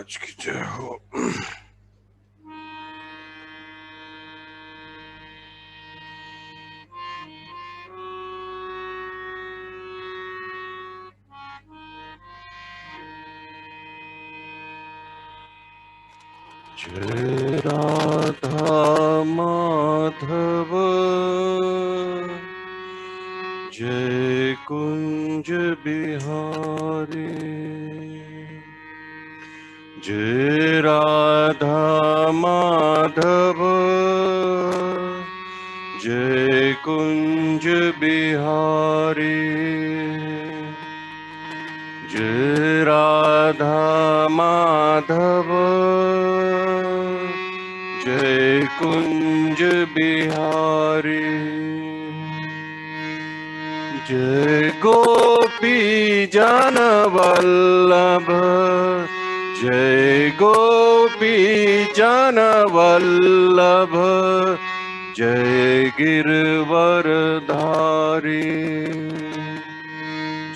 महाराज की जय हो। जय राधा माधव, जय कुंज बिहारी। जय राधा माधव, जय कुंज बिहारी। जय राधा माधव, जय कुंज बिहारी। जय गोपी जन वल्लभ, जय गोपी जन वल्लभ, जय गिरवर धारी।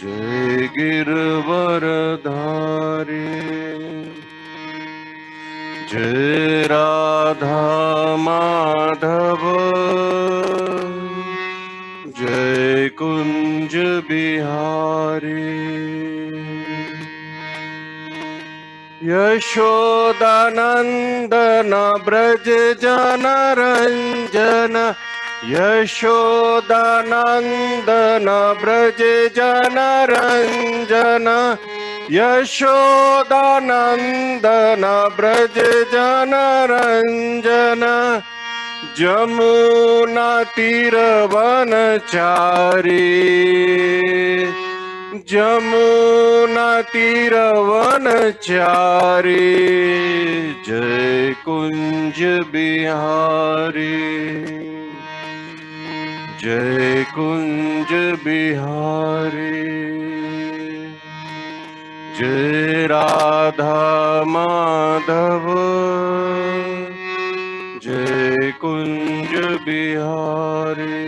जय गिरवर धारी। जय राधा माधव, जय कुंज बिहारी। यशोदानंदन ब्रज जन रंजन, यशोदानंदन ब्रज जन रंजन, यशोदानंदन ब्रज जन रंजन। जमुना तीरवनचारी, जमुना तीरवनचारी, जय कुंज बिहारी। जय कुंज बिहारी। जय राधा माधव, जय कुंज बिहारी।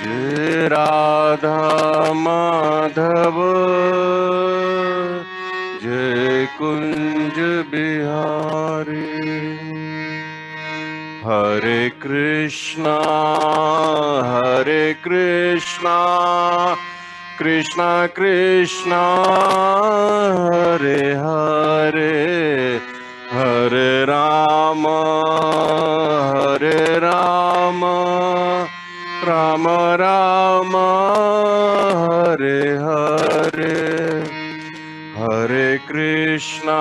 जय राधा माधव, जय कुंज बिहारी। हरे कृष्णा कृष्णा कृष्णा हरे हरे, हरे राम राम राम हरे हरे। हरे कृष्णा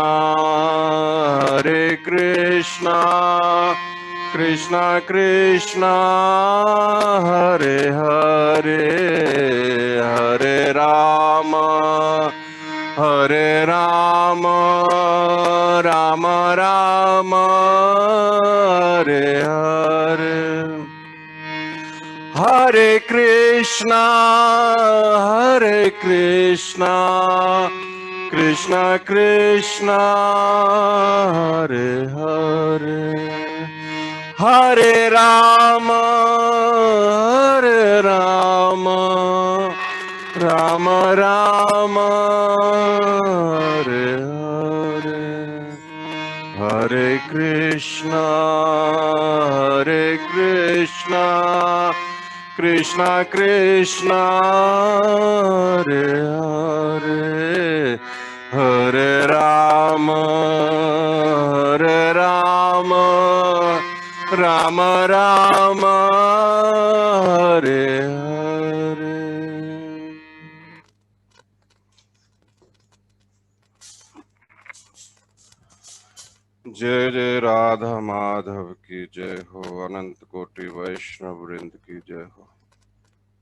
कृष्णा कृष्णा हरे हरे, हरे राम राम राम हरे हरे। हरे कृष्णा कृष्णा कृष्णा हरे हरे। हरे राम राम राम हरे हरे। हरे कृष्णा कृष्णा कृष्णा हरे हरे। हरे राम राम राम हरे हरे। जय जय राधा माधव की जय हो। अनंत कोटि वैष्णव वृंद की जय हो।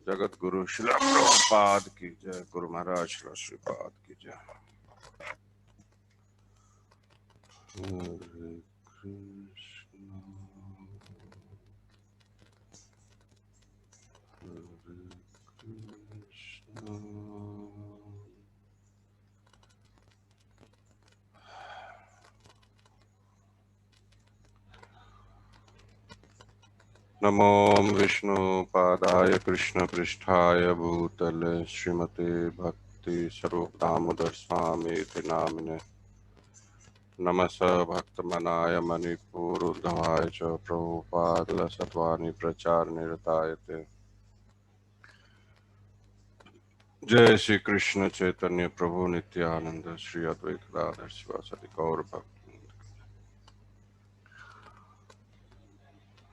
जगत गुरु श्रील प्रभुपाद की जय। गुरु महाराज श्रील श्रीपाद की जय। हरे कृष्णा हरे कृष्णा। नमो विष्णु पादाय कृष्ण पृष्ठाय भूतले श्रीमते भक्ति भक्ति स्वरूप दामोदर स्वामी इति नामिने नमस भक्तमनाय मणिपुर उद्धवाय च प्रभुपाद सत्वानि प्रचार निरताय ते। जय श्री कृष्ण चैतन्य प्रभु नित्यानंद श्री अद्वैत गदाधर शिवासादि गौर भक्त।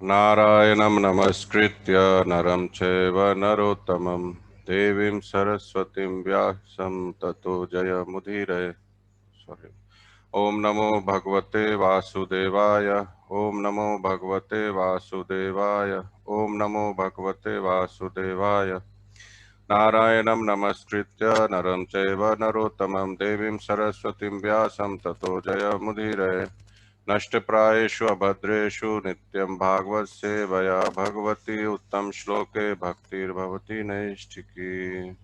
नारायणं नमस्कृत्य नरं चैव नरोत्तमं देवीं सरस्वतीं व्यासं ततो जयमुदीरये। Sorry. ओम नमो भगवते वासुदेवाय। ओम नमो भगवते वासुदेवाय। ओम नमो भगवते वासुदेवाय। नारायणं नमस्कृत्य नरं चैव नरोत्तमं देवीं सरस्वतीं व्यासं ततो जयमुदीरये। नष्टप्रायेषु अभद्रेषु नित्यं भागवत सेवया भगवती उत्तम श्लोके भक्तिर्भवति नैष्ठिकी।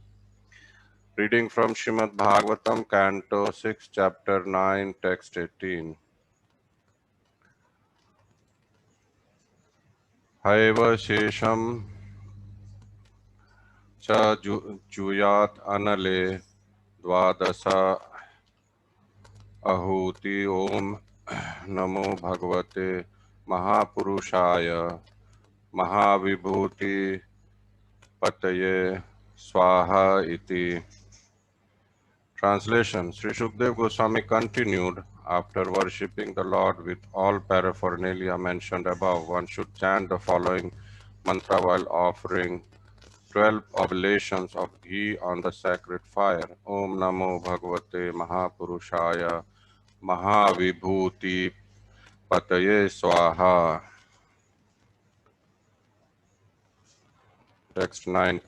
Reading from Srimad Bhagavatam, Canto 6, Chapter 9, Text 18. Haiva Shesham Cha Juyat Anale Dvadasa Ahuti Om Namo Bhagavate Mahapurushaya Mahavibhuti Pataye Swaha Iti. Translation. Sri Shukdev Goswami continued, after worshipping the Lord with all paraphernalia mentioned above, one should chant the following mantra while offering 12 oblations of ghee on the sacred fire. Om Namo Bhagavate Mahapurushaya Mahavibhuti Pataye Swaha. Text 9.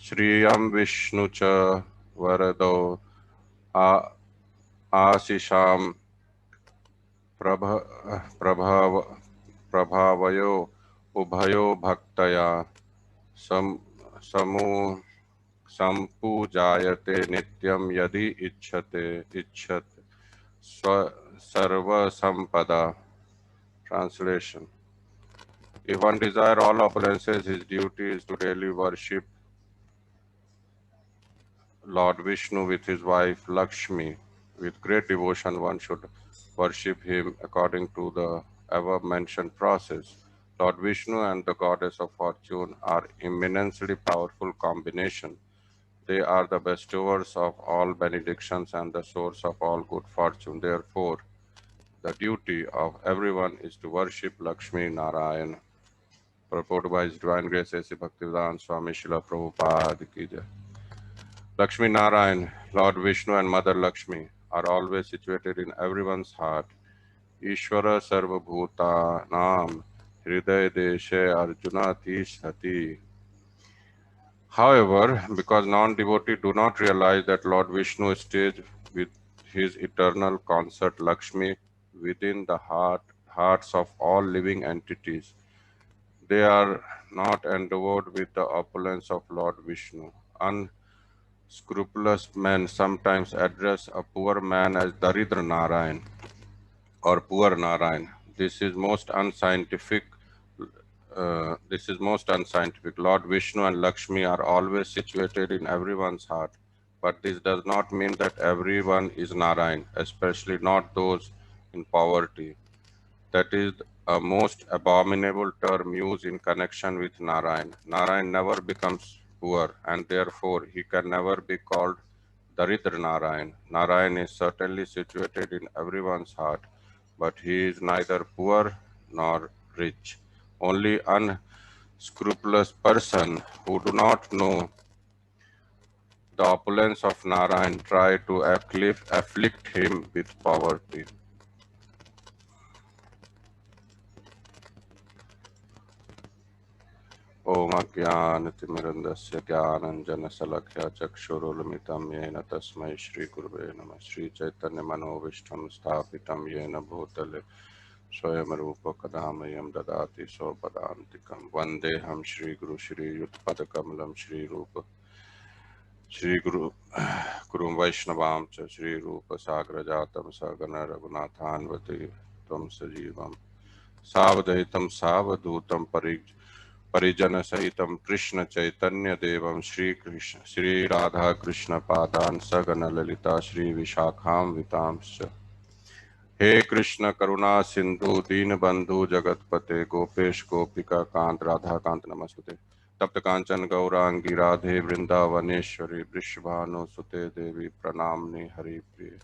Shriyam Vishnu cha Varado Asisham प्रभावयो उभयो भक्तया समू संपूजायते नित्यं यदि इच्छत सर्वसंपदा. Translation. If one desire all opulences, his duty is to daily worship Lord Vishnu with his wife Lakshmi. With great devotion, one should worship him according to the above-mentioned process. Lord Vishnu and the goddess of fortune are immensely powerful combination. They are the bestowers of all benedictions and the source of all good fortune. Therefore, the duty of everyone is to worship Lakshmi Narayan. Purported by His Divine Grace A.C. Bhaktivedanta Swami Srila Prabhupada Ki Jai. Lakshmi Narayan, Lord Vishnu and Mother Lakshmi are always situated in everyone's heart. Ishvara Sarva Bhuta Nam Hriday Deshe Arjuna Tishati. However, because non-devotees do not realize that Lord Vishnu stays with his eternal consort Lakshmi within the hearts of all living entities, they are not endowed with the opulence of Lord Vishnu. Scrupulous men sometimes address a poor man as Daridra Narayan or Poor Narayan. This is most unscientific. Lord Vishnu and Lakshmi are always situated in everyone's heart, but this does not mean that everyone is Narayan, especially not those in poverty. That is a most abominable term used in connection with Narayan. Narayan never becomes poor, and therefore he can never be called Daridra Narayan. Narayan is certainly situated in everyone's heart, but he is neither poor nor rich. Only unscrupulous persons who do not know the opulence of Narayan try to afflict him with poverty. ओम अज्ञानतिमिरन्दस्य ज्ञानञ्जनशलाकया चक्षुरुन्मिलितं येन तस्मै श्रीगुरवे नमः। श्रीचैतन्यमनोभीष्टं स्थापितं येन भूतले स्वयं रूप कदा मह्यं ददाति स्वपदान्तिकं। वन्देऽहं श्रीगुरु श्रीयुतपदकमलं गुरुं वैष्णवां च श्रीरूपसाग्रजातं सहगण रघुनाथान्वते त्वं सजीवम् Savadaitam Savadutam Parijana Sahitam Krishna Chaitanya Devam Shri Radha Krishna Padan Sagana Lalita Shri Vishakham Vitamscha He Krishna Karuna Sindhu Deenabandhu Jagatpate Gopesh Gopika Kant Radha Kant Namastute Tapta Kanchan Gaurangi Radhe Vrindavaneshwari Vrishabhanu Sute Devi Pranamni Hari Priya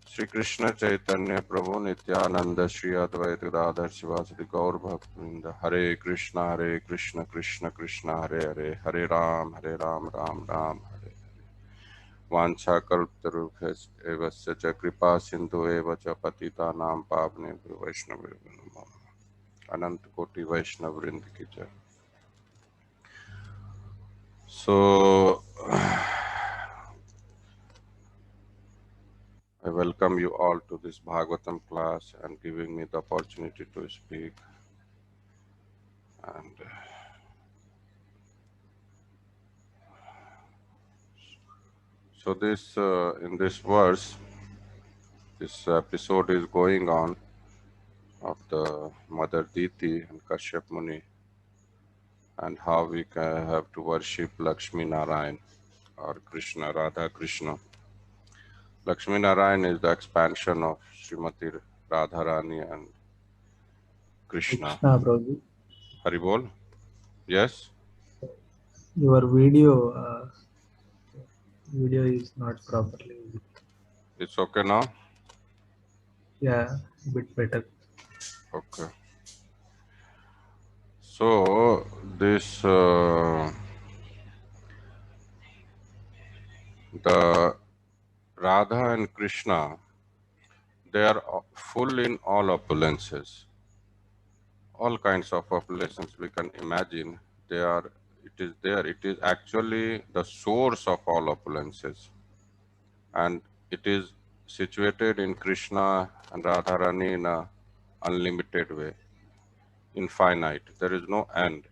Shri Krishna Chaitanya Prabhu Nityananda Shri Advaita Gadadhar Sivasati Gaur Bhaktivinoda Hare Krishna Krishna Krishna Hare Hare Hare Ram Ram Ram Hare Vancha Kalptarubhyas Evasya Cha Kripa Sindhu Eva Cha Patitanam Pavnebhyo Vaishnavebhyo Namo Anant Koti Vaishnav Vrind Ki Jai. So I welcome you all to this Bhagavatam class and giving me the opportunity to speak. And so this in this verse, this episode is going on of the Mother Diti and Kashyap Muni and how we can have to worship Lakshmi Narayan or Krishna, Radha Krishna. Lakshmi Narayan is the expansion of Srimati Radharani and Krishna. Krishna, Prabhu. Haribol? Yes? Your video is not properly. It's okay now? Yeah, a bit better. Okay. So this the Radha and Krishna, they are full in all opulences, all kinds of opulences we can imagine. They are. It is there. It is actually the source of all opulences, and it is situated in Krishna and Radharani in a unlimited way, infinite. There is no end.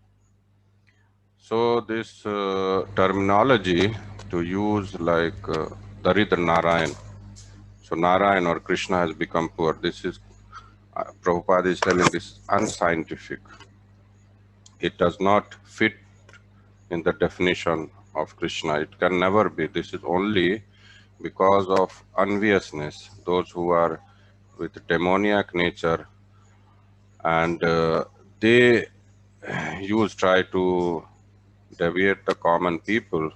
So this terminology to use like Daridra Narayan. So Narayan or Krishna has become poor. This is, Prabhupada is telling this unscientific. It does not fit in the definition of Krishna. It can never be. This is only because of enviousness, those who are with demoniac nature, and they try to deviate the common people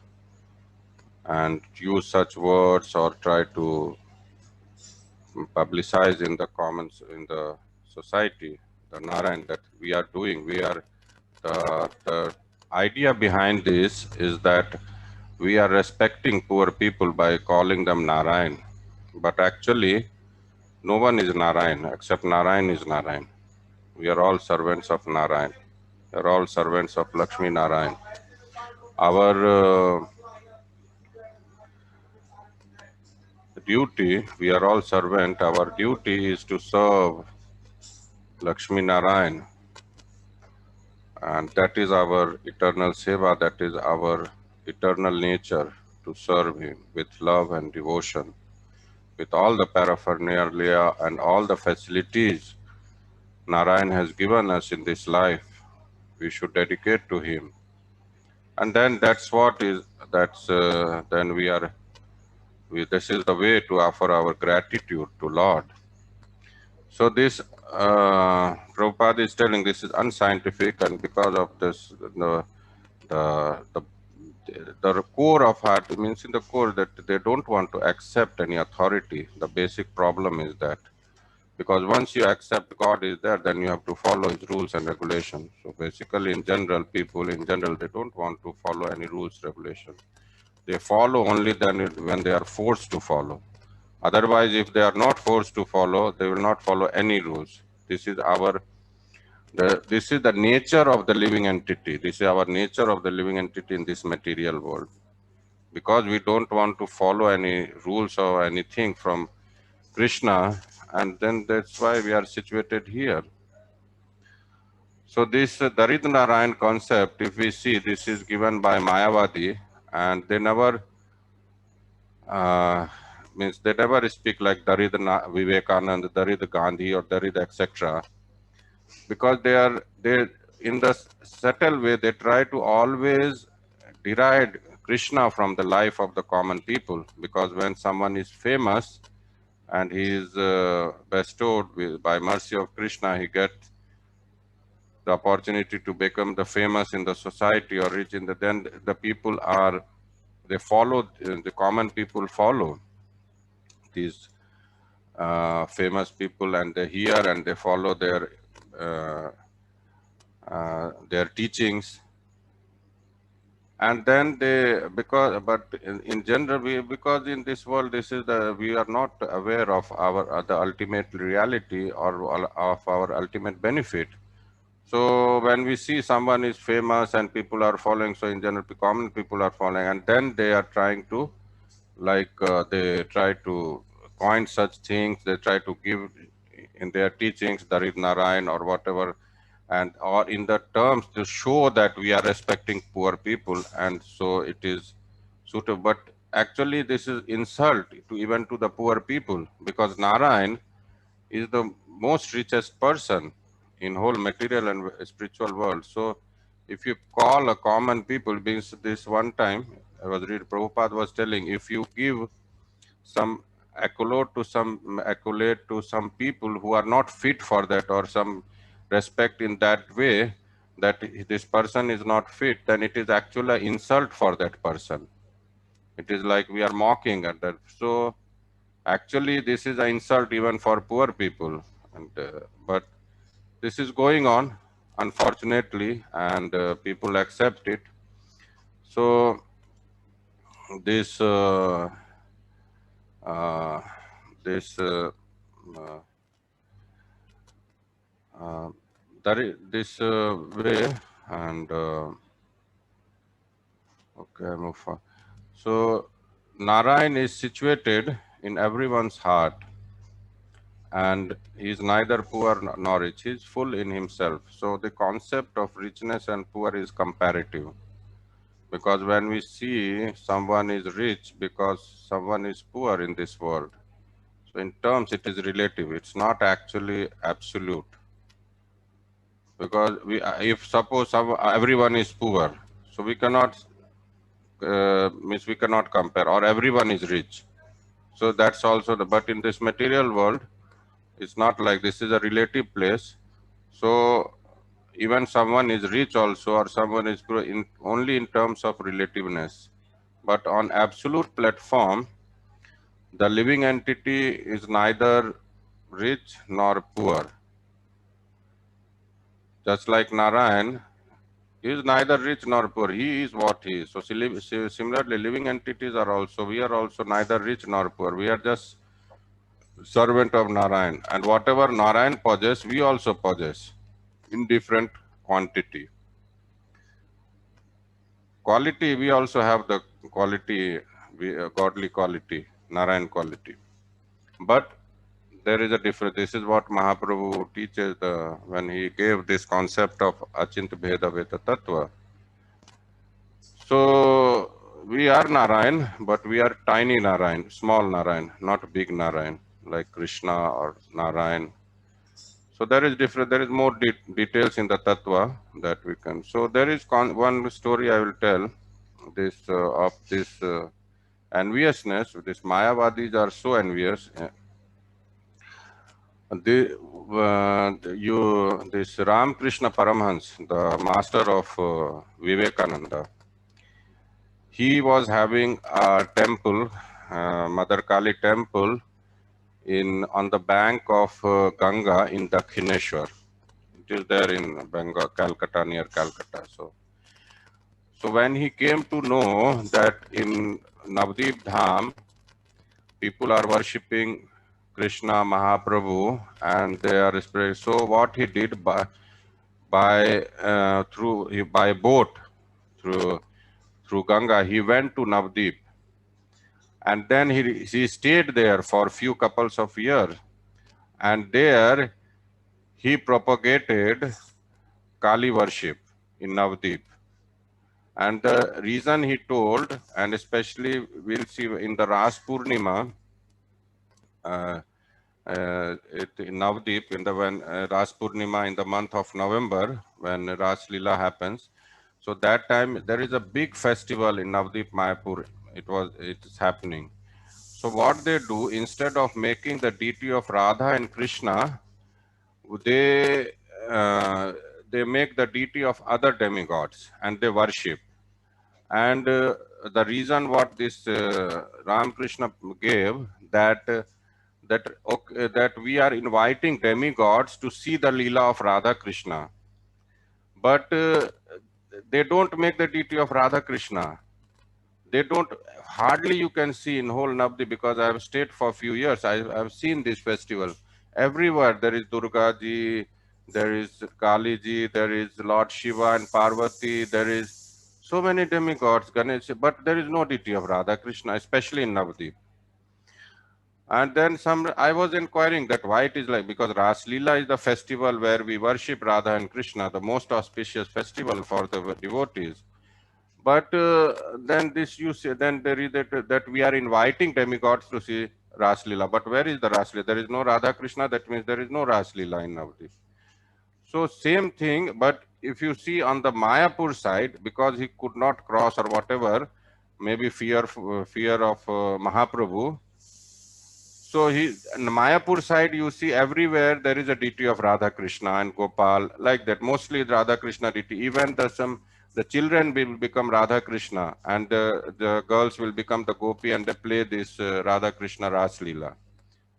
and use such words or try to publicize in the commons in the society the Narayan that we are doing. We are the idea behind this is that we are respecting poor people by calling them Narayan, but actually no one is Narayan except Narayan is Narayan. We are all servants of Narayan. We are all servants of Lakshmi Narayan. Our duty, we are all servant. Our duty is to serve Lakshmi Narayan, and that is our eternal seva, that is our eternal nature, to serve him with love and devotion, with all the paraphernalia and all the facilities Narayan has given us in this life. We should dedicate to him, and then then this is the way to offer our gratitude to Lord. So this Prabhupada is telling this is unscientific, and because of this, the the core of heart means in the core that they don't want to accept any authority. The basic problem is that because once you accept God is there, then you have to follow his rules and regulations. So basically, in general, people in general, they don't want to follow any rules, regulations. They follow only then when they are forced to follow. Otherwise, if they are not forced to follow, they will not follow any rules. This is this is the nature of the living entity. This is our nature of the living entity in this material world. Because we don't want to follow any rules or anything from Krishna, and then that's why we are situated here. So this Daridra Narayan concept, if we see, this is given by Mayavadi, and they never means they never speak like Daridra Vivekananda, Daridra Gandhi, or Daridra etc. because they in the subtle way they try to always deride Krishna from the life of the common people, because when someone is famous and he is bestowed with, by mercy of Krishna, he gets the opportunity to become the famous in the society or rich in the, then the people are, they follow, the common people follow these famous people, and they hear and they follow their teachings. And then they, because, but in general, because in this world, this is the, we are not aware of our the ultimate reality or of our ultimate benefit. So when we see someone is famous and people are following, so in general, common people are following, and then they are trying to, like, they try to coin such things, they try to give in their teachings, Darid Narayan or whatever, and or in the terms to show that we are respecting poor people, and so it is suitable. But actually, this is insult to even to the poor people, because Narayan is the most richest person in whole material and spiritual world. So if you call a common people, means this one time I was reading, Prabhupada was telling, if you give some accolade to some people who are not fit for that, or some respect in that way, that this person is not fit, then it is actually an insult for that person. It is like we are mocking at that. So actually this is an insult even for poor people, and but this is going on, unfortunately, and people accept it. So this uh, this uh, uh, that is this way, and okay, move on. So Narayan is situated in everyone's heart, and he is neither poor nor rich. He is full in himself. So the concept of richness and poor is comparative, because when we see someone is rich because someone is poor in this world, so in terms it is relative. It's not actually absolute, because we, if suppose everyone is poor, so we cannot means we cannot compare, or everyone is rich. So that's also the, but in this material world, it's not like, this is a relative place. So even someone is rich also, or someone is poor, in only in terms of relativeness. But on absolute platform, the living entity is neither rich nor poor. Just like Narayan, he is neither rich nor poor. He is what he is. So similarly, living entities are also, we are also neither rich nor poor. We are just servant of Narayan. And whatever Narayan possesses, we also possess in different quantity. Quality, we also have the quality, godly quality, Narayan quality. But there is a difference. This is what Mahaprabhu teaches when he gave this concept of Achint Bheda Veda Tattva. So we are Narayan, but we are tiny Narayan, small Narayan, not big Narayan, like Krishna or Narayan. So there is different. There is more details in the Tattva that we can. So there is one story I will tell. This of this enviousness. This Mayavadis are so envious. This Ramakrishna Paramhans, the master of Vivekananda, he was having a temple, Mother Kali temple, in on the bank of Ganga in Dakshineshwar. It is there in Bengal, Calcutta, near Calcutta. So when he came to know that in Navdeep Dham, people are worshipping Krishna Mahaprabhu and they are spread. So what he did by boat through Ganga, he went to Navdeep, and then he stayed there for few couples of years, and there he propagated Kali worship in Navdeep. And the reason he told, and especially we'll see in the Ras Purnima, in Navdeep in the when Ras Purnima in the month of November when Ras Leela happens. So that time there is a big festival in Navdeep Mayapur. It is happening. So what they do, instead of making the deity of Radha and Krishna, they uh, they make the deity of other demigods and they worship. And the reason what this Ramakrishna gave that that we are inviting demigods to see the Leela of Radha Krishna, but they don't make the deity of Radha Krishna. They don't, hardly you can see in whole Navdi, because I have stayed for a few years. I've seen this festival. Everywhere there is Durga Ji, there is Kali Ji, there is Lord Shiva and Parvati, there is so many demigods, Ganesh, but there is no deity of Radha Krishna, especially in Navadip. And then I was inquiring that why it is like, because Ras Leela is the festival where we worship Radha and Krishna, the most auspicious festival for the devotees. But then this you say, then there is that we are inviting demigods to see Ras Leela. But where is the Ras Leela? There is no Radha Krishna. That means there is no Ras Leela in Navadip. So same thing. But if you see on the Mayapur side, because he could not cross or whatever, maybe fear of Mahaprabhu. So in Mayapur side, you see everywhere there is a deity of Radha Krishna and Gopal, like that. Mostly Radha Krishna deity. Even the children will become Radha Krishna, and the girls will become the Gopi, and they play this Radha Krishna Ras Leela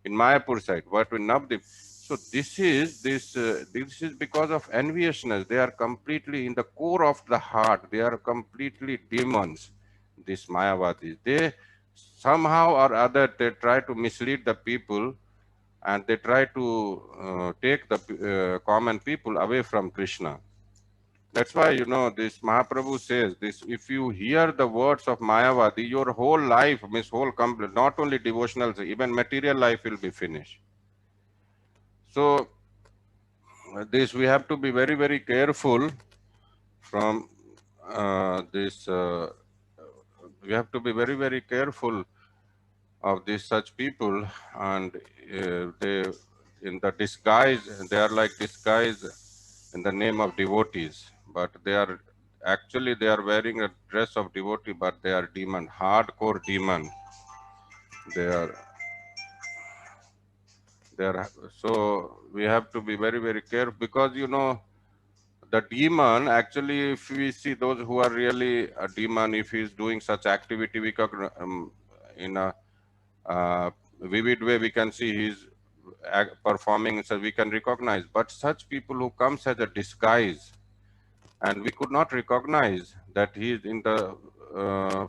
in Mayapur side. But in Navdeep, so this is because of enviousness. They are completely in the core of the heart. They are completely demons. These Mayavadis. They somehow or other they try to mislead the people, and they try to take the common people away from Krishna. That's why, this Mahaprabhu says this, if you hear the words of Mayavadi, your whole life, means whole complete, not only devotional, even material life will be finished. So this we have to be very, very careful from this. We have to be very, very careful of these such people, and they, in the disguise, they are like disguise in the name of devotees, but they are actually they are wearing a dress of devotee, but they are demon, hardcore demon. They are so we have to be very, very careful, because the demon actually, if we see those who are really a demon, if he is doing such activity, we can in a vivid way we can see he's performing, so we can recognize. But such people who comes as a disguise, and we could not recognize that he is in the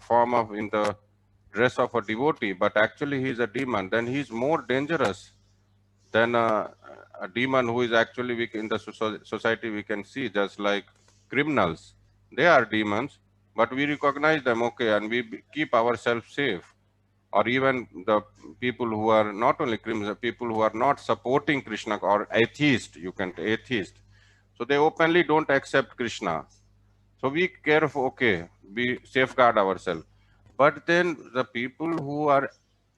form of, in the dress of a devotee, but actually he is a demon, then he is more dangerous than a demon who is actually weak in the society. We can see just like criminals, they are demons, but we recognize them, okay, and we keep ourselves safe. Or even the people who are not only criminals, people who are not supporting Krishna, or atheist, you can atheist. So they openly don't accept Krishna. So we careful, okay, we safeguard ourselves. But then the people who are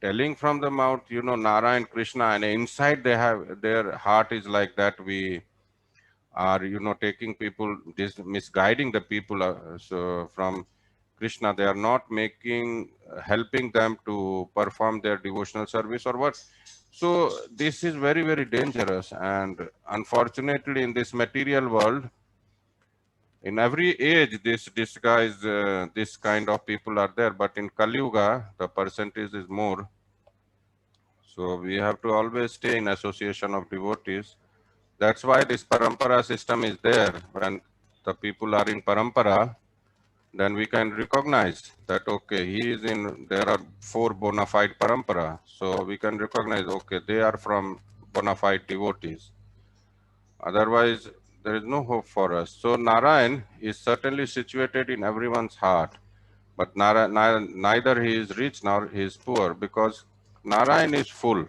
telling from the mouth, Narayan, Krishna, and inside they have, their heart is like that. We are, taking people, misguiding the people. So from Krishna, they are not making, helping them to perform their devotional service or what. So this is very, very dangerous. And unfortunately, in this material world, in every age, this kind of people are there. But in Kali Yuga, the percentage is more. So we have to always stay in association of devotees. That's why this parampara system is there. When the people are in parampara, then we can recognize that, okay, he is in, there are 4 bona fide parampara. So we can recognize, okay, they are from bona fide devotees. Otherwise, there is no hope for us. So Narayan is certainly situated in everyone's heart, but neither he is rich nor he is poor, because Narayan is full.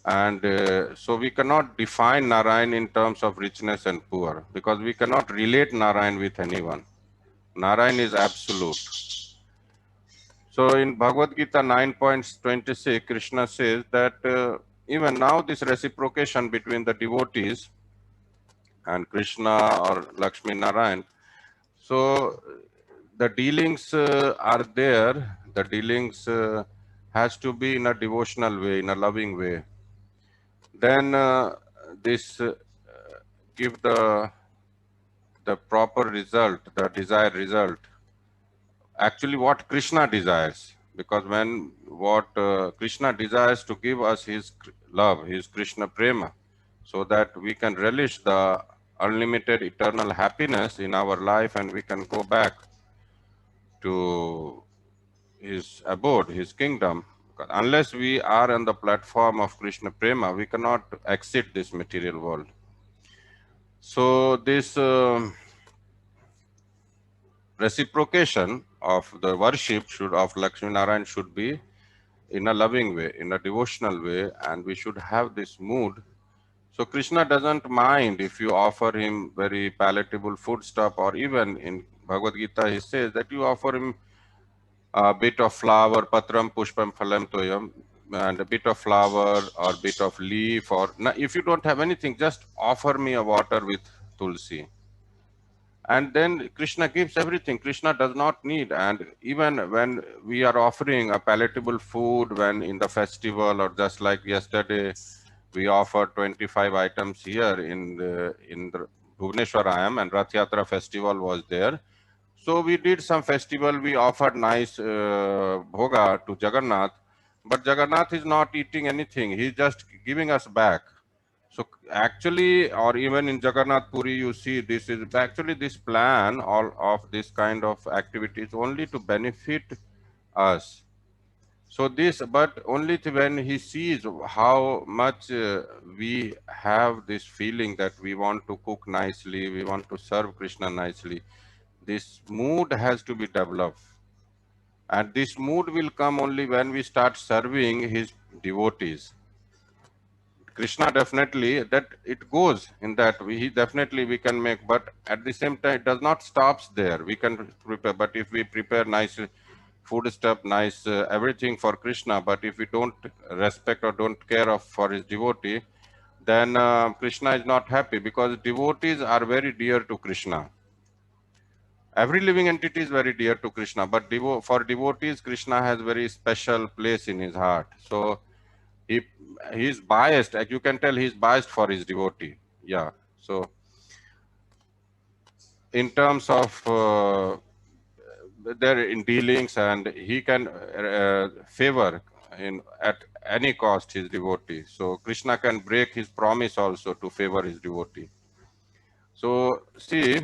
And so we cannot define Narayan in terms of richness and poor, because we cannot relate Narayan with anyone. Narayan is absolute. So in Bhagavad Gita 9.26, Krishna says that even now this reciprocation between the devotees and Krishna or Lakshmi Narayan, so the dealings are there, the dealings has to be in a devotional way, in a loving way. Then this give the proper result, the desired result. Actually what Krishna desires, because when what Krishna desires to give us his love, his Krishna prema, so that we can relish the unlimited eternal happiness in our life and we can go back to his abode, his kingdom. Unless we are on the platform of Krishna prema, we cannot exit this material world. So this reciprocation of the worship should of Lakshmi Narayan should be in a loving way, in a devotional way, and we should have this mood. So Krishna doesn't mind if you offer him very palatable food stuff, or even in Bhagavad Gita he says that you offer him a bit of flower, patram pushpam phalam toyam, and a bit of flower or bit of leaf, or if you don't have anything, just offer me a water with tulsi. And then Krishna gives everything. Krishna does not need. And even when we are offering a palatable food, when in the festival, or just like yesterday, we offered 25 items here in the Bhubaneswar I am, and Rath Yatra festival was there. So we did some festival, we offered nice bhoga to Jagannath, but Jagannath is not eating anything. He's just giving us back. So actually, or even in Jagannath Puri, you see this is actually this plan, all of this kind of activities only to benefit us. So this, but only when he sees how much we have this feeling that we want to cook nicely, we want to serve Krishna nicely, this mood has to be developed. And this mood will come only when we start serving his devotees. Krishna definitely, that it goes in that he definitely we can make, but at the same time it does not stops there. We can prepare, but if we prepare nice food stuff, nice everything for Krishna, but if we don't respect or don't care of for his devotee, then Krishna is not happy, because devotees are very dear to Krishna. Every living entity is very dear to Krishna, but for devotees, Krishna has very special place in his heart. So he's biased. Like you can tell, he's biased for his devotee. Yeah. So in terms of their in dealings, and he can favor in at any cost his devotee. So Krishna can break his promise also to favor his devotee. So see,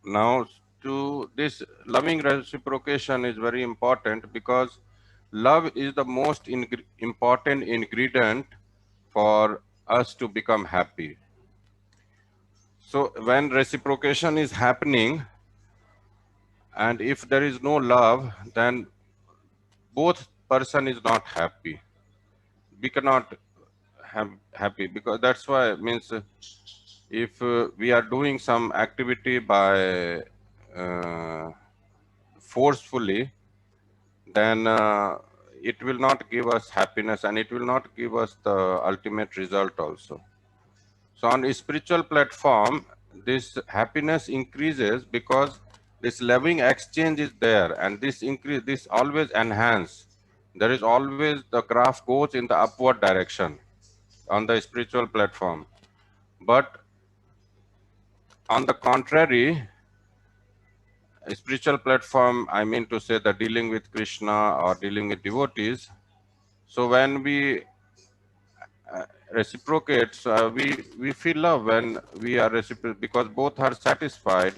now to this loving reciprocation is very important, because love is the most important ingredient for us to become happy. So when reciprocation is happening, and if there is no love, then both person is not happy. We cannot have happy, because that's why it means if we are doing some activity by forcefully, then it will not give us happiness, and it will not give us the ultimate result also. So on a spiritual platform, this happiness increases because this loving exchange is there, and this always enhance. There is always, the graph goes in the upward direction on the spiritual platform. But on the contrary, a spiritual platform, I mean to say, the dealing with Krishna or dealing with devotees. So when we reciprocate, we feel love when we are reciprocated, because both are satisfied.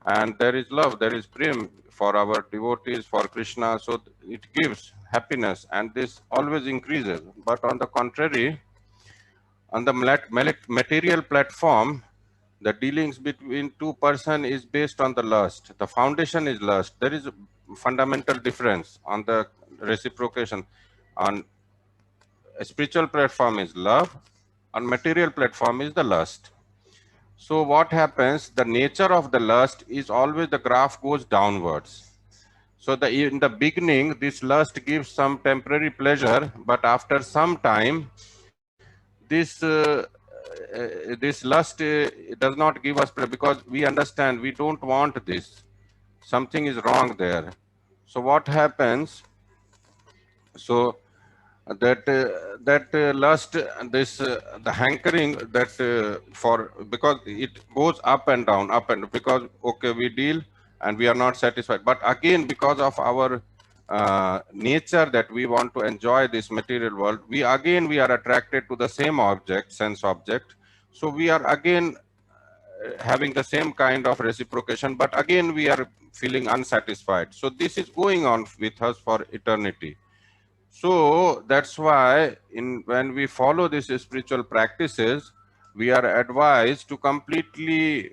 And there is love, there is prem for our devotees, for Krishna, so it gives happiness, and this always increases. But on the contrary, on the material platform, the dealings between two person is based on the lust. The foundation is lust. There is a fundamental difference on the reciprocation. On a spiritual platform is love, on material platform is the lust. So what happens, the nature of the lust is always the graph goes downwards. So in the beginning, this lust gives some temporary pleasure, but after some time, this lust does not give us pleasure because we understand we don't want this. Something is wrong there. So what happens? So that lust, this the hankering that for because it goes up and because okay we deal and we are not satisfied, but again because of our nature that we want to enjoy this material world, we are attracted to the same object, sense object. So we are again having the same kind of reciprocation, but again we are feeling unsatisfied. So this is going on with us for eternity. So that's why when we follow these spiritual practices, we are advised to completely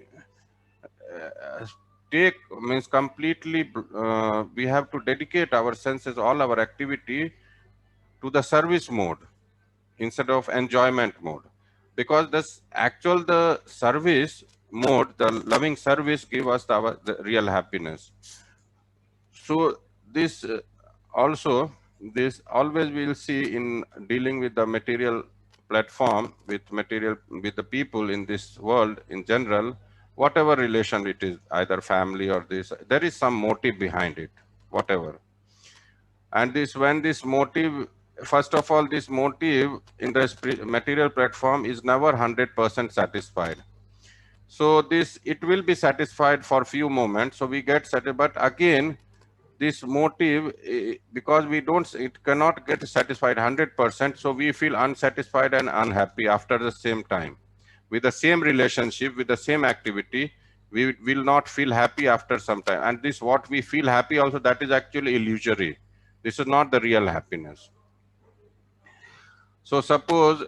take means completely we have to dedicate our senses, all our activity to the service mode instead of enjoyment mode, because the service mode, the loving service, give us the real happiness. So this also this always we'll see in dealing with the material platform, with the people in this world in general, whatever relation it is, either family or this, there is some motive behind it, whatever. And this when this motive, first of all, this motive in the material platform is never 100% satisfied. So this it will be satisfied for few moments, so we get satisfied, but again this motive, because we don't, it cannot get satisfied 100%, so we feel unsatisfied and unhappy after the same time. With the same relationship, with the same activity, we will not feel happy after some time. And this what we feel happy also, that is actually illusory. This is not the real happiness. So suppose,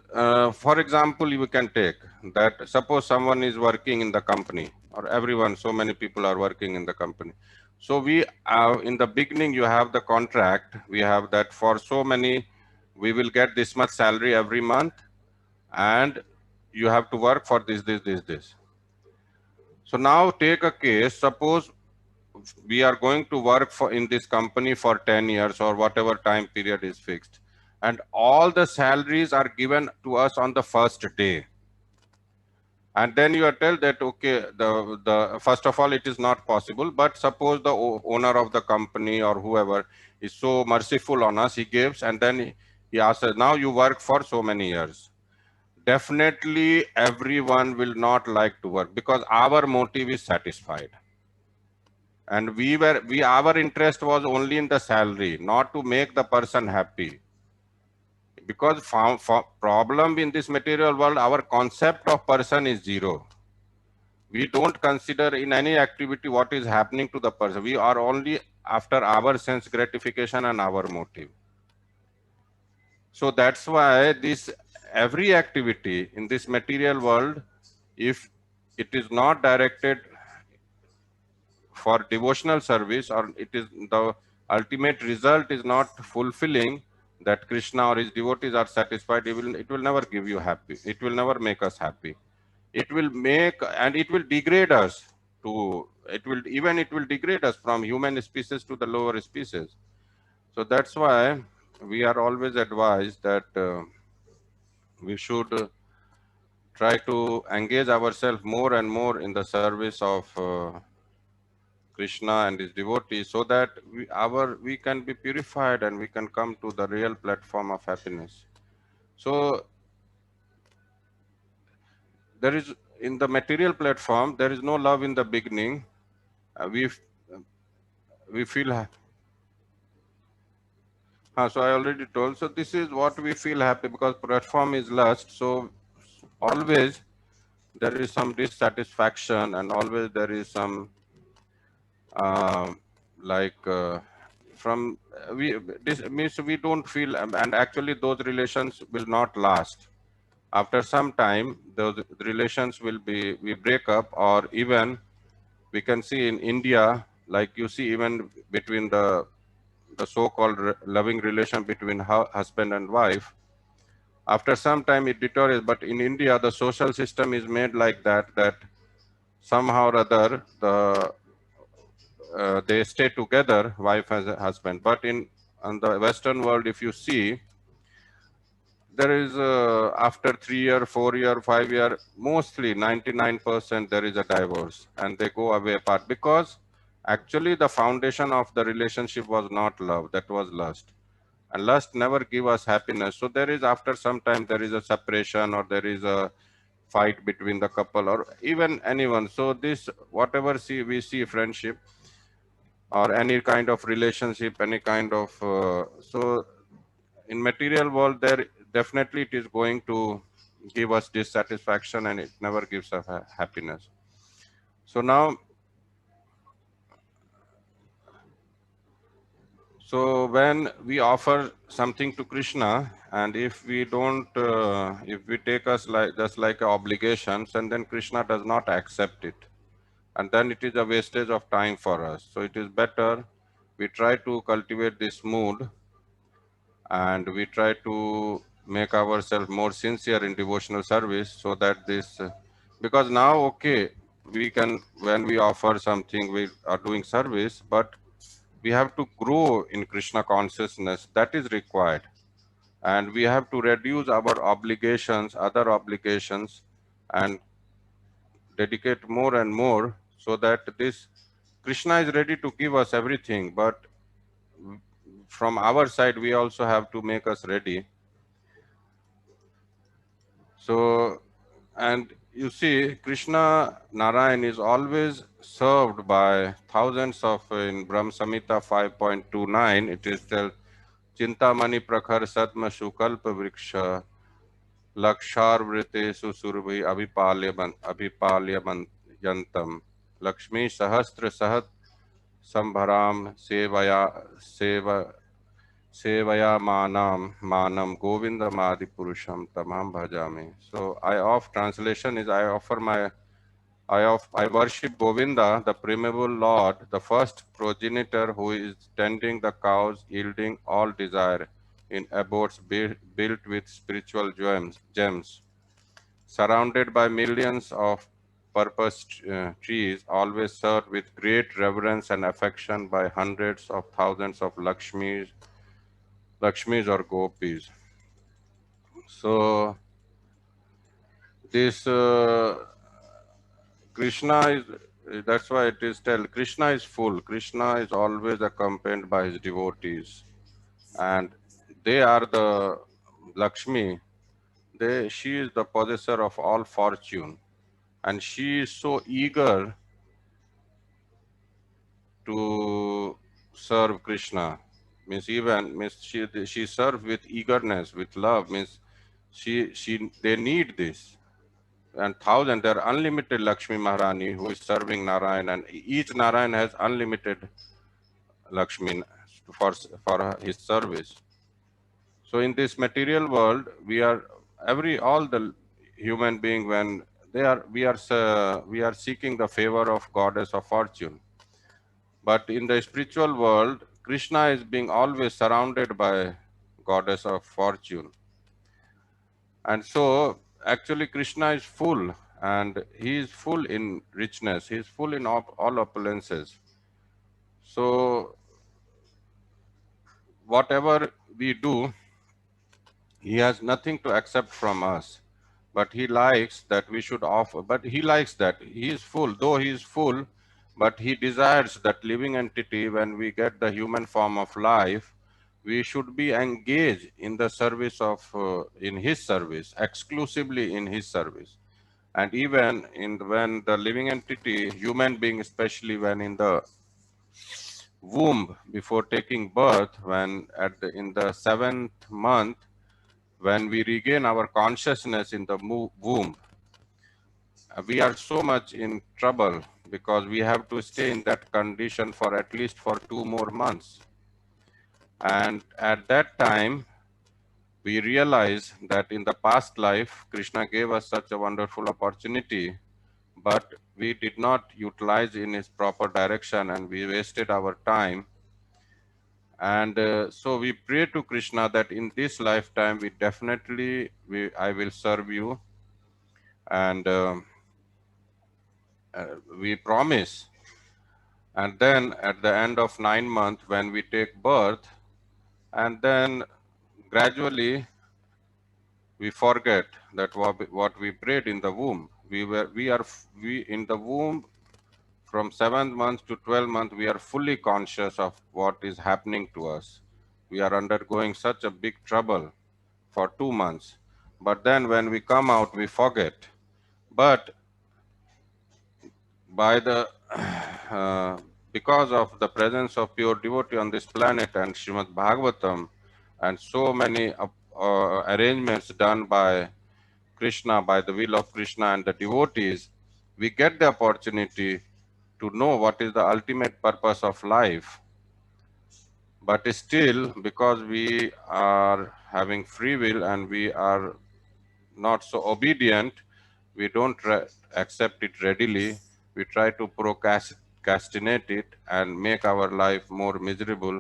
for example, you can take that, suppose someone is working in the company, or everyone, so many people are working in the company. So in the beginning, you have the contract, we have that for so many, we will get this much salary every month, and you have to work for this. So now take a case, suppose we are going to work for in this company for 10 years or whatever time period is fixed, and all the salaries are given to us on the first day. And then you are told that okay, the first of all it is not possible, but suppose the owner of the company or whoever is so merciful on us, he gives, and then he asks us, now you work for so many years. Definitely everyone will not like to work because our motive is satisfied, and our interest was only in the salary, not to make the person happy. Because problem in this material world, our concept of person is zero. We don't consider in any activity what is happening to the person. We are only after our sense gratification and our motive. So that's why this every activity in this material world, if it is not directed for devotional service, or it is the ultimate result is not fulfilling, that Krishna or his devotees are satisfied, it will never give you happy. It will never make us happy. It will make, and it will degrade us to, it will degrade us from human species to the lower species. So that's why we are always advised that we should try to engage ourselves more and more in the service of Krishna and his devotees, so that we can be purified and we can come to the real platform of happiness. So there is, in the material platform, there is no love in the beginning. We feel so I already told. So this is what we feel happy, because platform is lust. So always there is some dissatisfaction, and always there is some uh, like from we this means we don't feel, and actually those relations will not last. After some time, those relations will be, we break up, or even we can see in India, like you see even between the so-called loving relation between husband and wife, after some time it deteriorates. But in India, the social system is made like that, that somehow or other the they stay together, wife as a husband. But in the Western world, if you see, there is after 3 year, 4 year, 5 year, mostly 99% there is a divorce, and they go away apart because actually the foundation of the relationship was not love, that was lust, and lust never give us happiness. So there is, after some time, there is a separation, or there is a fight between the couple or even anyone. So this, whatever we see friendship or any kind of relationship, any kind of so in material world, there definitely it is going to give us dissatisfaction, and it never gives us happiness. So now, so when we offer something to Krishna, and if we don't, if we take us like just like obligations, and then Krishna does not accept it, and then it is a wastage of time for us. So it is better we try to cultivate this mood, and we try to make ourselves more sincere in devotional service, so that this because now, okay, we can, when we offer something, we are doing service, but we have to grow in Krishna consciousness, that is required, and we have to reduce our obligations, other obligations, and dedicate more and more, so that this Krishna is ready to give us everything, but from our side we also have to make us ready. So, and you see, Krishna Narayan is always served by thousands of, in Brahma Samhita 5.29, it is tell, Chintamani Prakhar Satma Shukalpa Vriksha Lakshar Vritesu Surabhi Abhipalyaman Yantam Lakshmi Sahastra Sahat Sambharam Sevaya Manam Govinda Madi Purusham Tamam Bhajami. So translation is, I worship Govinda, the primeval Lord, the first progenitor, who is tending the cows, yielding all desire in abodes built with spiritual gems, surrounded by millions of purpose trees, always served with great reverence and affection by hundreds of thousands of Lakshmis or gopis. So this Krishna is, that's why it is tell, Krishna is full. Krishna is always accompanied by his devotees, and they are the Lakshmi. She is the possessor of all fortune, and she is so eager to serve Krishna. Means even means she serves with eagerness, with love. Means they need this. And thousand, there are unlimited Lakshmi Maharani who is serving Narayan, and each Narayan has unlimited Lakshmi for his service. So in this material world, we are all the human being, when we are seeking the favor of goddess of fortune. But in the spiritual world, Krishna is being always surrounded by goddess of fortune. And so actually Krishna is full, and he is full in richness, he is full in all opulences. So whatever we do, he has nothing to accept from us, but he likes that we should offer. But he likes that he is full, though he is full, but he desires that living entity, when we get the human form of life, we should be engaged in the service of, in his service, exclusively in his service. And even when the living entity, human being, especially when in the womb, before taking birth, when in the 7th month, when we regain our consciousness in the womb, we are so much in trouble, because we have to stay in that condition for at least for 2 more months. And at that time, we realize that in the past life, Krishna gave us such a wonderful opportunity, but we did not utilize in its proper direction, and we wasted our time. And so we pray to Krishna that in this lifetime, I will serve you, and we promise And then at the end of 9 months, when we take birth, and then gradually we forget that what we prayed in the womb. We in the womb from 7 months to 12 months, we are fully conscious of what is happening to us. We are undergoing such a big trouble for 2 months. But then when we come out, we forget. But by the because of the presence of pure devotee on this planet and Srimad Bhagavatam and so many arrangements done by Krishna, by the will of Krishna and the devotees, we get the opportunity to know what is the ultimate purpose of life. But still, because we are having free will and we are not so obedient, we don't accept it readily. We try to procrastinate it and make our life more miserable.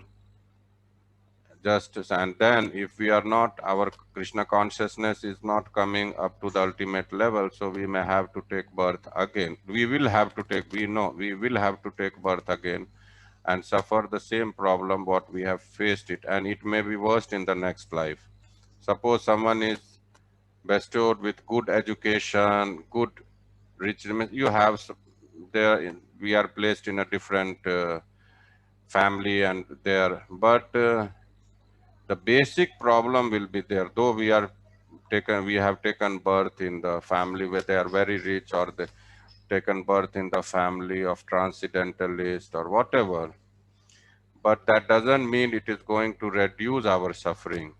And then if we are not, our Krishna consciousness is not coming up to the ultimate level, so we may have to take birth again. We will have to take, we know, we will have to take birth again and suffer the same problem what we have faced it, and it may be worse in the next life. Suppose someone is bestowed with good education, good rich, you have there. We are placed in a different family, and there, but the basic problem will be there. Though we have taken birth in the family where they are very rich, or they taken birth in the family of transcendentalist or whatever, but that doesn't mean it is going to reduce our suffering.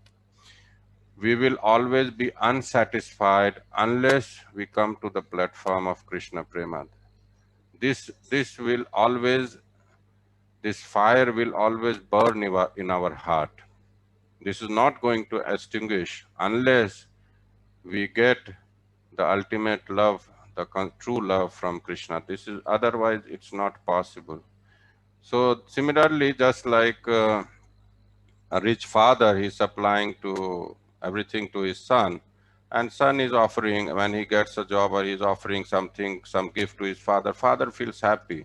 We will always be unsatisfied unless we come to the platform of Krishna Prema. This will always, this fire will always burn in our heart. This is not going to extinguish unless we get the ultimate love, the true love from Krishna. This is, otherwise it's not possible. So similarly, just like a rich father, he's supplying to everything to his son, and son is offering, when he gets a job or he's offering something, some gift to his father, father feels happy.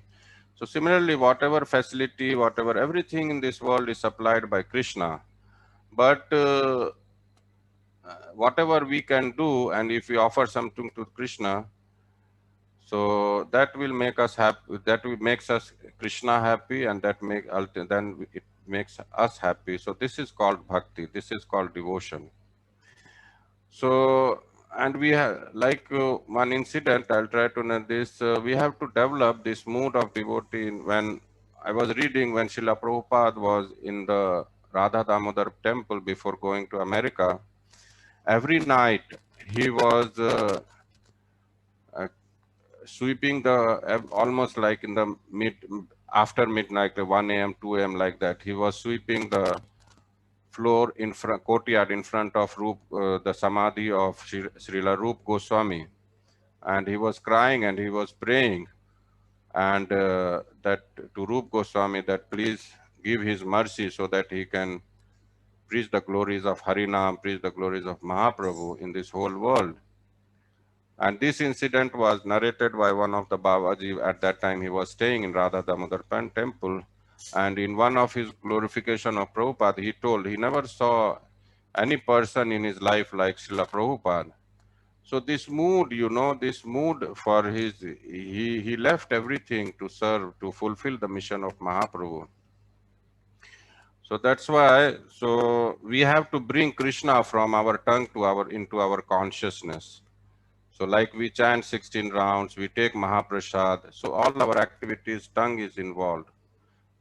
So similarly, whatever facility, whatever, everything in this world is supplied by Krishna. But whatever we can do, and if we offer something to Krishna, so that will make us happy. That will makes us Krishna happy, and that then it makes us happy. So this is called bhakti. This is called devotion. So, and we have, like one incident, I'll try to know this. We have to develop this mood of devotee. When I was reading, when Srila Prabhupada was in the Radha Damodar temple before going to America, every night he was uh, sweeping the almost like in the after midnight, 1 a.m., 2 a.m., like that. He was sweeping the floor in front, courtyard in front of the samadhi of Srila Rup Goswami, and he was crying and he was praying, and that to Rup Goswami, that please give his mercy so that he can preach the glories of Harinam, preach the glories of Mahaprabhu in this whole world. And this incident was narrated by one of the Babaji. At that time, he was staying in Radha Damodar temple. And in one of his glorification of Prabhupada, he told he never saw any person in his life like Srila Prabhupada. So this mood, this mood for he left everything to serve, to fulfill the mission of Mahaprabhu. So that's why, so we have to bring Krishna from our tongue to into our consciousness. So like we chant 16 rounds, we take Mahaprasad. So all our activities, tongue is involved.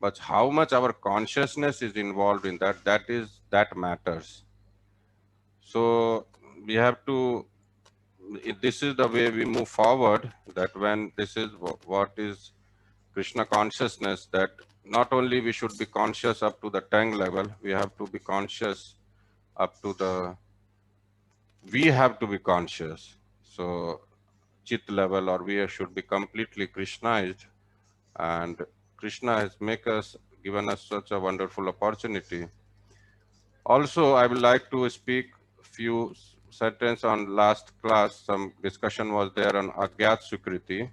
But how much our consciousness is involved in that, that matters. So we have to, this is the way we move forward, that when this is what is Krishna consciousness, that not only we should be conscious up to the tongue level, we have to be conscious up to the, we have to be conscious. So chit level, or we should be completely Krishnaized, and Krishna has given us such a wonderful opportunity. Also, I would like to speak few sentence on last class. Some discussion was there on Agyat Sukriti.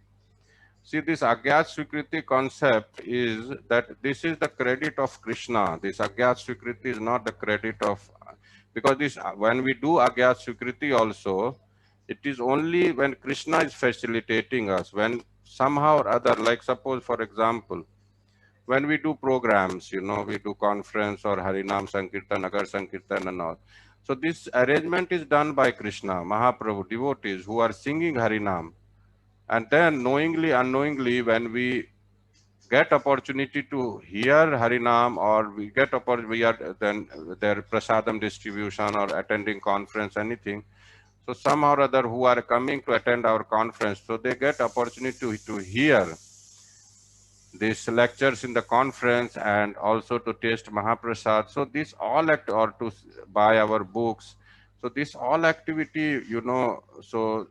See, this Agyat Swikriti concept is that this is the credit of Krishna. This Agyat Swikriti is not the credit of, because this when we do Agyat Swikriti also, it is only when Krishna is facilitating us, when somehow or other, like suppose for example, when we do programs, we do conference or Harinam Sankirtan, Nagar Sankirtan and all. So this arrangement is done by Krishna, Mahaprabhu, devotees who are singing Harinam. And then knowingly, unknowingly, when we get opportunity to hear Harinam or we get we are then their prasadam distribution or attending conference, anything. So somehow or other who are coming to attend our conference, so they get opportunity to hear these lectures in the conference and also to taste Mahaprasad. So this all act or to buy our books. So this all activity, so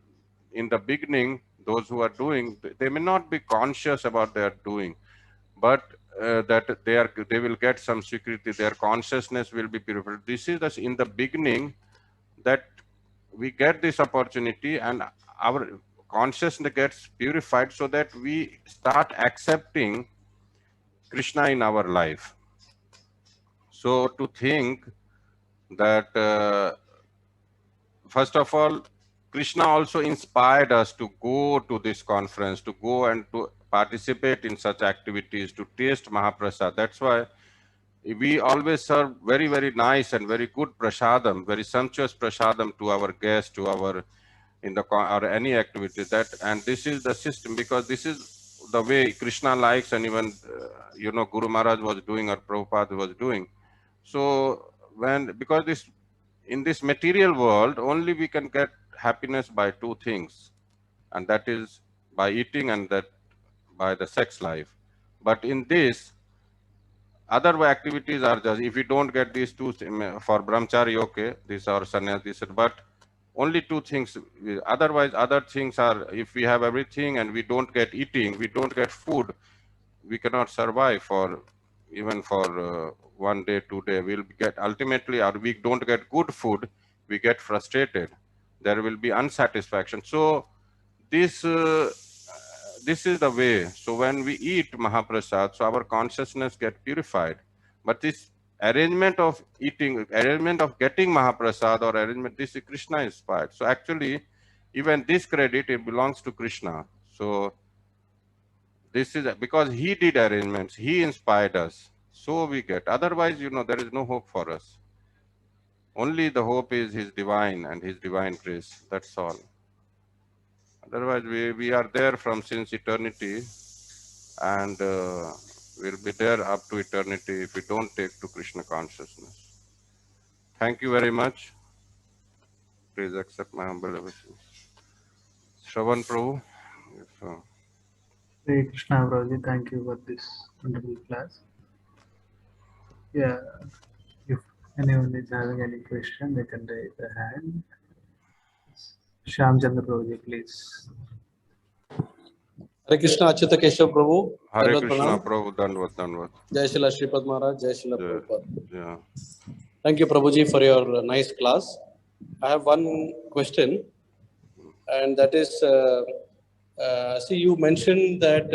in the beginning, those who are doing, they may not be conscious about their doing, but that they will get some security. Their consciousness will be purified. This is in the beginning that we get this opportunity and our consciousness gets purified so that we start accepting Krishna in our life. So to think that first of all, Krishna also inspired us to go to this conference, to go and to participate in such activities, to taste Mahaprasad. That's why we always serve very, very nice and very good prasadam, very sumptuous prasadam to our guests, to our or any activity. And this is the system, because this is the way Krishna likes, and even Guru Maharaj was doing or Prabhupada was doing. So because in this material world only we can get happiness by two things, and that is by eating and that by the sex life. But in this, other activities are just, if we don't get these two, for brahmachari, okay, these are sannyas, but only two things. Otherwise, other things are, if we have everything and we don't get eating, we don't get food, we cannot survive for even for 1 day, 2 day. We'll get ultimately, or we don't get good food, we get frustrated. There will be unsatisfaction. So this is the way. So when we eat Mahaprasad, so our consciousness get purified. But this arrangement of eating, arrangement of getting Mahaprasad or arrangement, this is Krishna inspired. So actually, even this credit, it belongs to Krishna. So this is because he did arrangements, he inspired us. So we get. Otherwise, there is no hope for us. Only the hope is his divine and his divine grace. That's all. Otherwise, we are there from since eternity, and we'll be there up to eternity if we don't take to Krishna consciousness. Thank you very much. Please accept my humble obeisance. Shravan Prabhu. If, Hare Krishna, Prabhuji. Thank you for this wonderful class. Yeah, if anyone is having any question, they can raise their hand. Shyam Chandra Prabhuji, please. Hare Krishna, Achyuta Keshav Prabhu. Hare Dandavat Krishna Pranam. Prabhu, Dandavat, Dandavat. Jai Shila Sripad Maharaj, Jai Shila Yeah, Prabhupada. yeah. Thank you, Prabhuji, for your nice class. I have one question, and that is, see, you mentioned that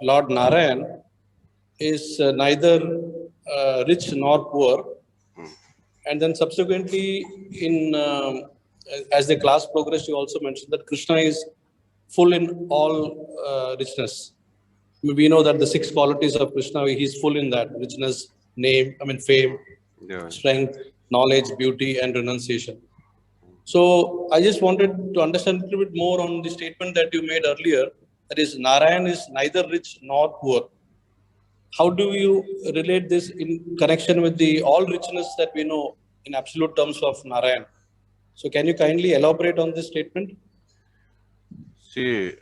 Lord Narayan is neither rich nor poor, and then subsequently, as the class progressed, you also mentioned that Krishna is full in all richness. We know that the 6 qualities of Krishna, he's full in that: richness, fame, Yeah. strength, knowledge, beauty, and renunciation. So I just wanted to understand a little bit more on the statement that you made earlier, that is, Narayan is neither rich nor poor. How do you relate this in connection with the all richness that we know in absolute terms of Narayan? So can you kindly elaborate on this statement? See,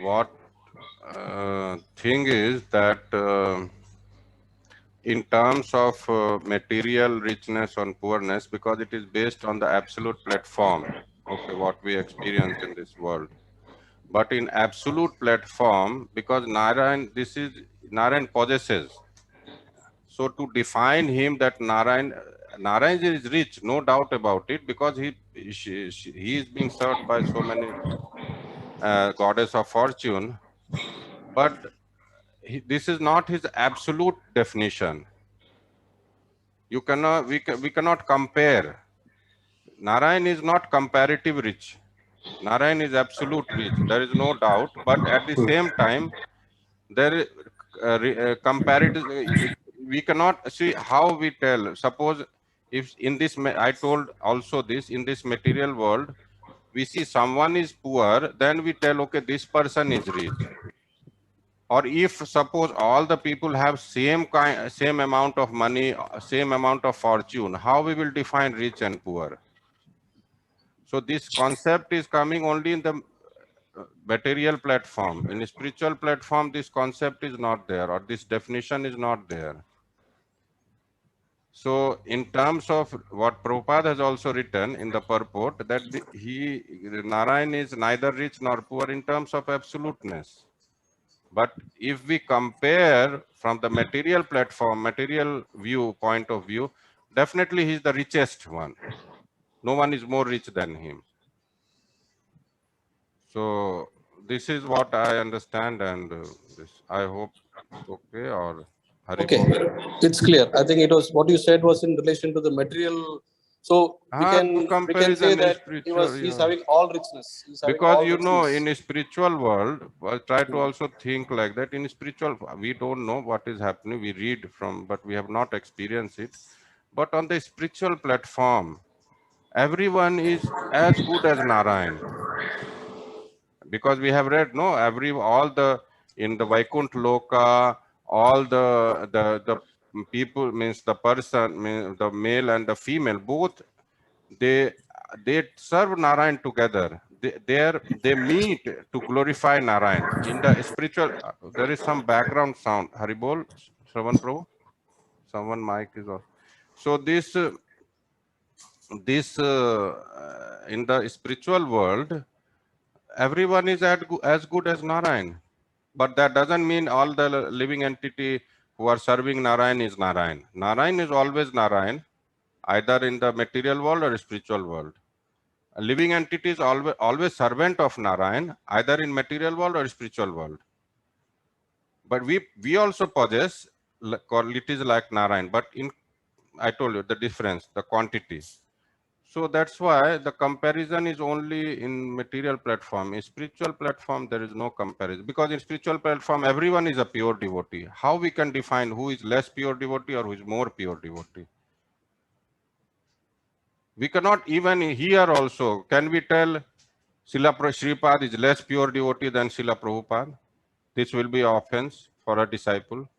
what thing is that in terms of material richness and poorness, because it is based on the absolute platform, okay, what we experience in this world. But in absolute platform, because Narayan possesses. So to define him that Narayan is rich, no doubt about it, because he is being served by so many goddess of fortune, but this is not his absolute definition. You cannot, we cannot compare. Narayan is not comparative rich. Narayan is absolute rich. There is no doubt. But at the same time, there comparative. We cannot see how we tell. Suppose if in this, I told also this, in this material world, we see someone is poor, then we tell, okay, this person is rich. Or if suppose all the people have same amount of money, same amount of fortune, how we will define rich and poor? So this concept is coming only in the material platform. In a spiritual platform, this concept is not there, or this definition is not there. So in terms of what Prabhupada has also written in the purport, that Narayan is neither rich nor poor in terms of absoluteness. But if we compare from the material platform, material point of view, definitely he is the richest one. No one is more rich than him. So this is what I understand, and this I hope it's okay. Or Okay, Haribol. it's clear. I think it was what you said was in relation to the material. So we can say Comparison is that spiritual, he's yeah. having all richness. He's having Because all you know, richness. in a spiritual world, I try to also think like that. In spiritual, we don't know what is happening. We read from, but we have not experienced it. But on the spiritual platform, everyone is as good as Narayan. Because we have read, no, all the in the Vaikunt Loka, all the people, means the person, means the male and the female, both they serve Narayan together. They meet to glorify Narayan. In the spiritual, there is some background sound. Haribol, Shravan Prabhu, someone mic is off. So this in the spiritual world, everyone is as good as Narayan. But that doesn't mean all the living entity who are serving Narayan is Narayan. Narayan is always Narayan, either in the material world or spiritual world. A living entity is always servant of Narayan, either in material world or spiritual world. But we also possess qualities like Narayan, but in, I told you the difference, the quantity. So that's why the comparison is only in material platform. In spiritual platform, there is no comparison, because in spiritual platform, everyone is a pure devotee. How we can define who is less pure devotee or who is more pure devotee? We cannot even here also. Can we tell Srila Sripad is less pure devotee than Srila Prabhupada? This will be offense for a disciple.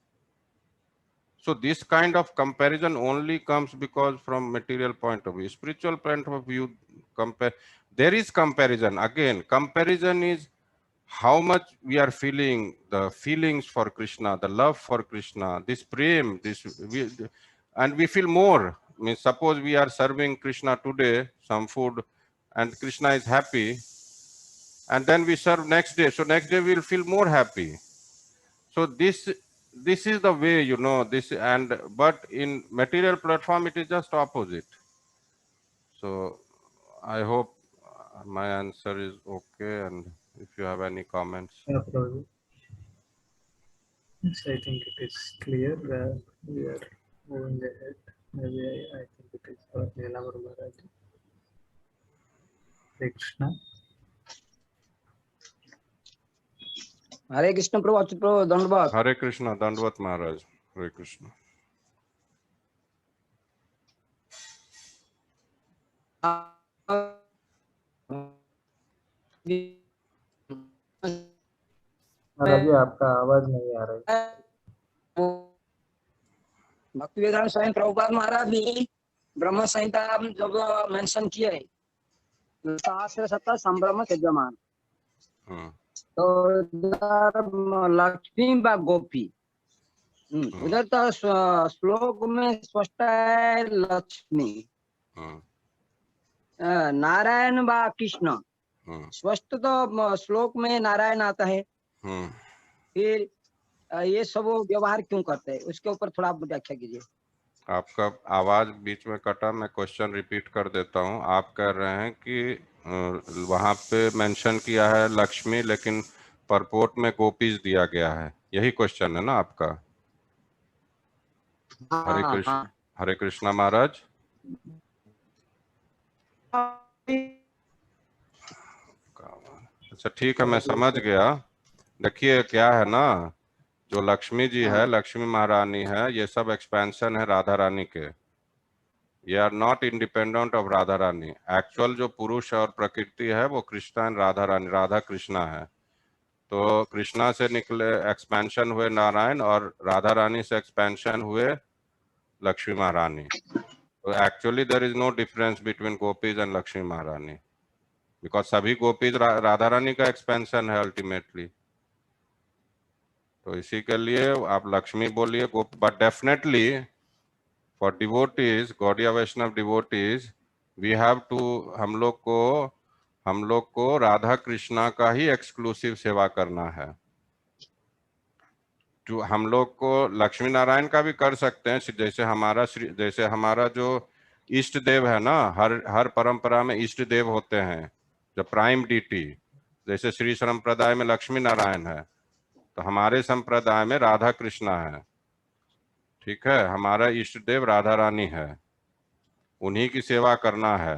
So this kind of comparison only comes because from material point of view. Spiritual point of view, there is comparison. Again, comparison is how much we are feeling, the feelings for Krishna, the love for Krishna, this prem, and we feel more. I mean, suppose we are serving Krishna today, some food, and Krishna is happy, and then we serve next day. So next day we'll feel more happy. So this is the way, you know, but in material platform it is just opposite. So I hope my answer is okay, and if you have any comments. Yeah, Prabhu. Yes, I think it is clear. We are moving ahead. Maybe I think it is for Neelamur Maharaj. Hare Krishna. हरे कृष्ण प्रभु अच्युत प्रभु दंडवत Hare Krishna, Dandvat Maharaj. Hare Krishna. महाराज जी आपका आवाज नहीं आ रहा है। भक्तिवेदांत स्वामी प्रभुपाद महाराज भी ब्रह्म संहिता जब mention किए सहस्र सत्ता संभ्रम यजमान तो उधर लक्ष्मी व गोपी उधर तो श्लोक में स्पष्ट है लक्ष्मी नारायण व कृष्ण स्पष्ट तो श्लोक में नारायण आता है फिर ये सब व्यवहार क्यों करते हैं उसके ऊपर थोड़ा व्याख्या कीजिए। आपका आवाज बीच में कटा, मैं क्वेश्चन रिपीट कर देता हूँ। आप कह रहे हैं कि वहां पे मेंशन किया है लक्ष्मी, लेकिन परपोर्ट में गोपीज दिया गया है, यही क्वेश्चन है ना आपका? हरे हाँ कृष्ण, हाँ हरे कृष्णा महाराज। अच्छा ठीक है, मैं समझ गया। देखिए क्या है ना, जो लक्ष्मी जी है, हाँ लक्ष्मी महारानी है, ये सब एक्सपेंशन है राधा रानी के। ये are not independent of Radha Rani. Actual जो पुरुष और प्रकृति है वो कृष्णा एंड राधा रानी, राधा कृष्णा है। तो कृष्णा से निकले एक्सपेंशन हुए नारायण, और राधा रानी से एक्सपेंशन हुए लक्ष्मी महारानी। तो actually there is no difference between gopis and Lakshmi Maharani, because सभी गोपीज राधा रानी का एक्सपेंशन है अल्टीमेटली। तो इसी के लिए आप लक्ष्मी बोलिए, but definitely for devotees, Gaudiya Vaishnava devotees, we have to, हम लोग को राधा कृष्णा का ही एक्सक्लूसिव सेवा करना है। जो हम लोग को लक्ष्मी नारायण का भी कर सकते हैं, जैसे हमारा जो इष्ट देव है ना, हर परंपरा में इष्ट देव होते हैं, जो प्राइम डीटी। जैसे श्री संप्रदाय में लक्ष्मी नारायण है, तो हमारे संप्रदाय में राधा कृष्णा है। ठीक है, हमारा इष्ट देव राधा रानी है, उन्हीं की सेवा करना है।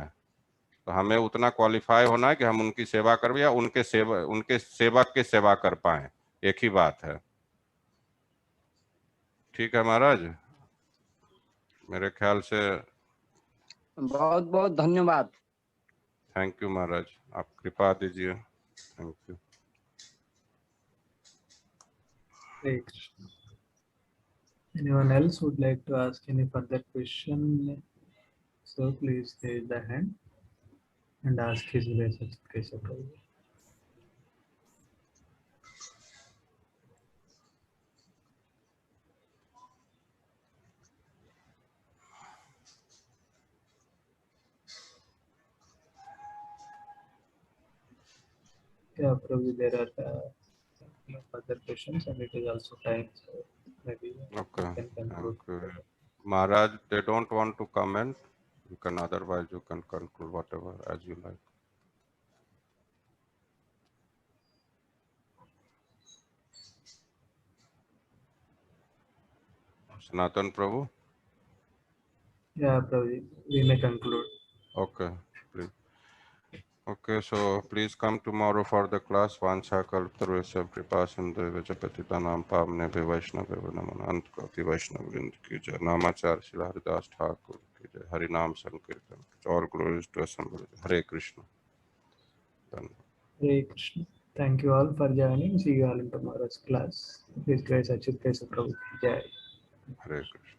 तो हमें उतना क्वालिफाई होना है कि हम उनकी सेवा कर, या उनके सेवक की सेवा कर पाए, एक ही बात है। ठीक है महाराज, मेरे ख्याल से। बहुत बहुत धन्यवाद। थैंक यू महाराज, आप कृपा दीजिए। Thank you. Hare Krishna. Anyone else would like to ask any further question? So please raise the hand and ask His Grace Achyut Prabhu. Yeah, Prabhu, there are no further questions, and it is also time, so maybe Okay, we can conclude. thank you. Maharaj, they don't want to comment. You can, otherwise you can conclude whatever as you like. Sanatan Prabhu? Yeah, Prabhu, we may conclude. Okay, please. Okay, so please come tomorrow for the class. Vancha kalptarvesya kripa sindhu patitanam pavane vaishnava namo ant koti vaishnava vrind ki jai. Namachar Srila Haridas Thakur ki jai. Harinam Sankirtan. All glories to assemble. Hare Krishna. Done. Hare Krishna. Thank you all for joining. See you all in tomorrow's class. His Grace Achyut Prabhu. Jai. Hare Krishna.